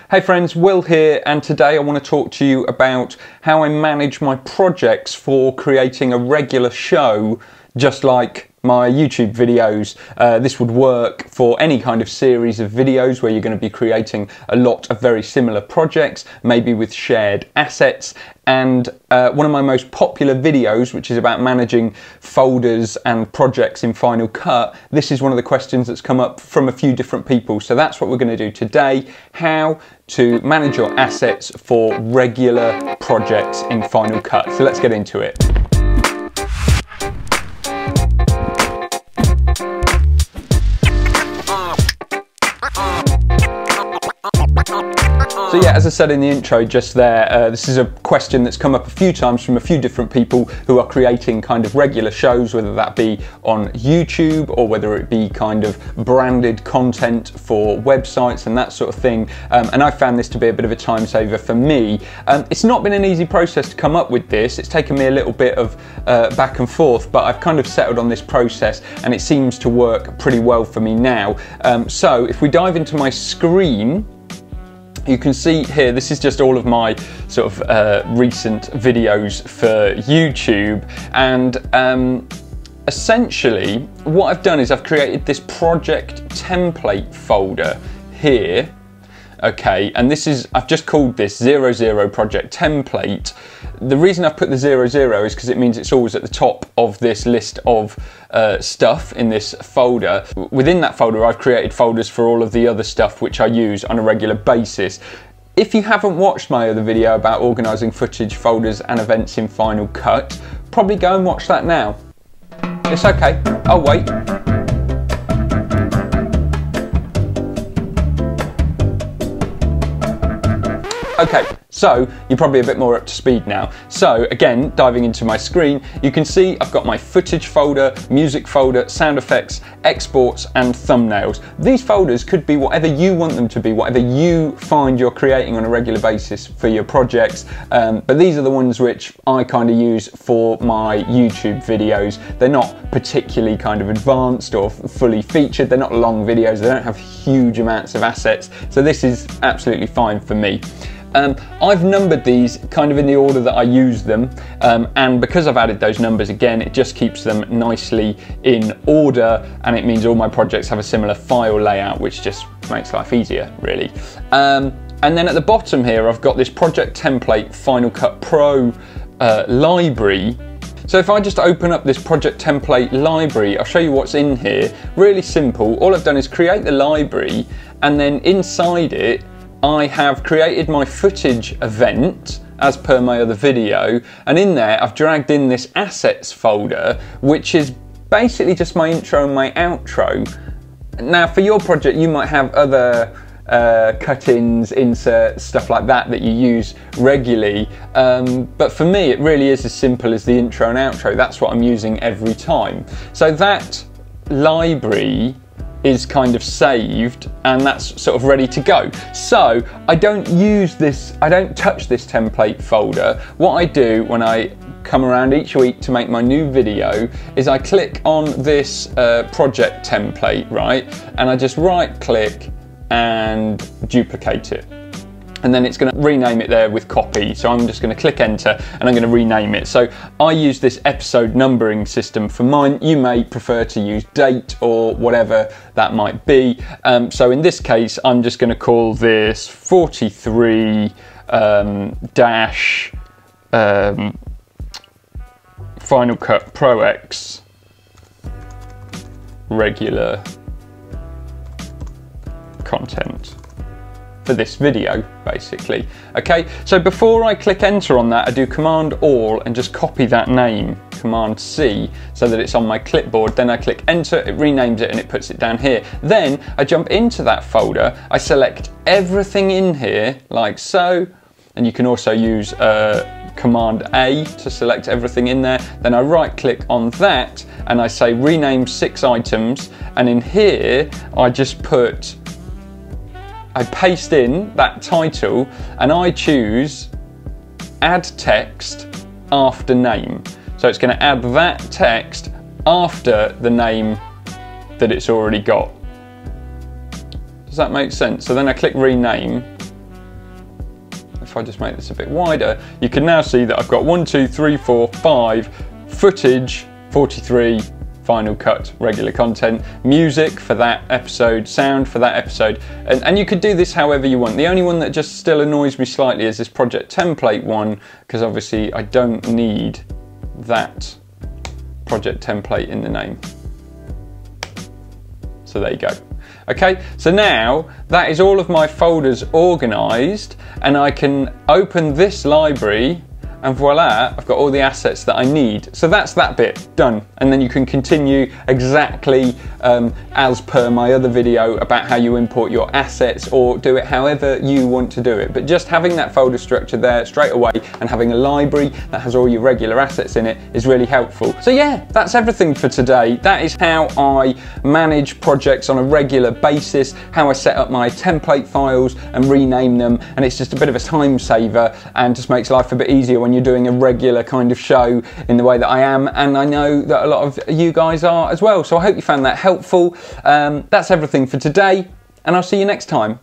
Hey friends, Will here, and today I want to talk to you about how I manage my projects for creating a regular show, just like my YouTube videos. This would work for any kind of series of videos where you're going to be creating a lot of very similar projects, maybe with shared assets. And one of my most popular videos, which is about managing folders and projects in Final Cut, this is one of the questions that's come up from a few different people. So that's what we're going to do today, how to manage your assets for regular projects in Final Cut. So let's get into it. So yeah, as I said in the intro just there, this is a question that's come up a few times from a few different people who are creating kind of regular shows, whether that be on YouTube or whether it be kind of branded content for websites and that sort of thing. And I found this to be a bit of a time saver for me. It's not been an easy process to come up with this. It's taken me a little bit of back and forth, but I've kind of settled on this process and it seems to work pretty well for me now. So if we dive into my screen, you can see here, this is just all of my sort of recent videos for YouTube, and essentially what I've done is I've created this project template folder here. Okay, and this is, I've just called this 00 project template. The reason I've put the 00 is because it means it's always at the top of this list of stuff in this folder. Within that folder, I've created folders for all of the other stuff which I use on a regular basis. If you haven't watched my other video about organising footage, folders and events in Final Cut, probably go and watch that now. It's okay, I'll wait. Okay, so you're probably a bit more up to speed now. So again, diving into my screen, you can see I've got my footage folder, music folder, sound effects, exports and thumbnails. These folders could be whatever you want them to be, whatever you find you're creating on a regular basis for your projects. But these are the ones which I kind of use for my YouTube videos. They're not particularly kind of advanced or fully featured. They're not long videos. They don't have huge amounts of assets. So this is absolutely fine for me. I've numbered these kind of in the order that I use them, and because I've added those numbers again, it just keeps them nicely in order, and it means all my projects have a similar file layout, which just makes life easier, really. And then at the bottom here, I've got this project template Final Cut Pro library. So if I just open up this project template library, I'll show you what's in here. Really simple. All I've done is create the library, and then inside it, I have created my footage event as per my other video, and in there I've dragged in this assets folder, which is basically just my intro and my outro. Now for your project you might have other cut-ins, inserts, stuff like that that you use regularly, but for me it really is as simple as the intro and outro. That's what I'm using every time. So that library is kind of saved and that's sort of ready to go. So I don't use this, I don't touch this template folder. What I do when I come around each week to make my new video is I click on this project template, right? And I just right click and duplicate it. And then it's going to rename it there with copy. So I'm just going to click enter and I'm going to rename it. So I use this episode numbering system for mine. You may prefer to use date or whatever that might be. So in this case, I'm just going to call this 43 dash Final Cut Pro X regular content for this video, basically. Okay, so before I click enter on that, I do Command All and just copy that name, Command C, so that it's on my clipboard. Then I click enter, it renames it and it puts it down here. Then I jump into that folder, I select everything in here like so, and you can also use Command A to select everything in there. Then I right click on that and I say rename 6 items, and in here I just put, I paste in that title and I choose add text after name. So it's going to add that text after the name that it's already got. Does that make sense? So then I click rename if I just make this a bit wider, you can now see that I've got 1, 2, 3, 4, 5, footage, 43, Final Cut, regular content, music for that episode, sound for that episode, and you could do this however you want. The only one that just still annoys me slightly is this project template one, because obviously I don't need that project template in the name. So there you go. Okay, so now that is all of my folders organized, and I can open this library and voila, I've got all the assets that I need. So that's that bit done. And then you can continue exactly as per my other video about how you import your assets, or do it however you want to do it. But just having that folder structure there straight away and having a library that has all your regular assets in it is really helpful. So yeah, that's everything for today. That is how I manage projects on a regular basis, how I set up my template files and rename them. And it's just a bit of a time saver and just makes life a bit easier when you're doing a regular kind of show in the way that I am, and I know that a lot of you guys are as well. So I hope you found that helpful. That's everything for today, and I'll see you next time.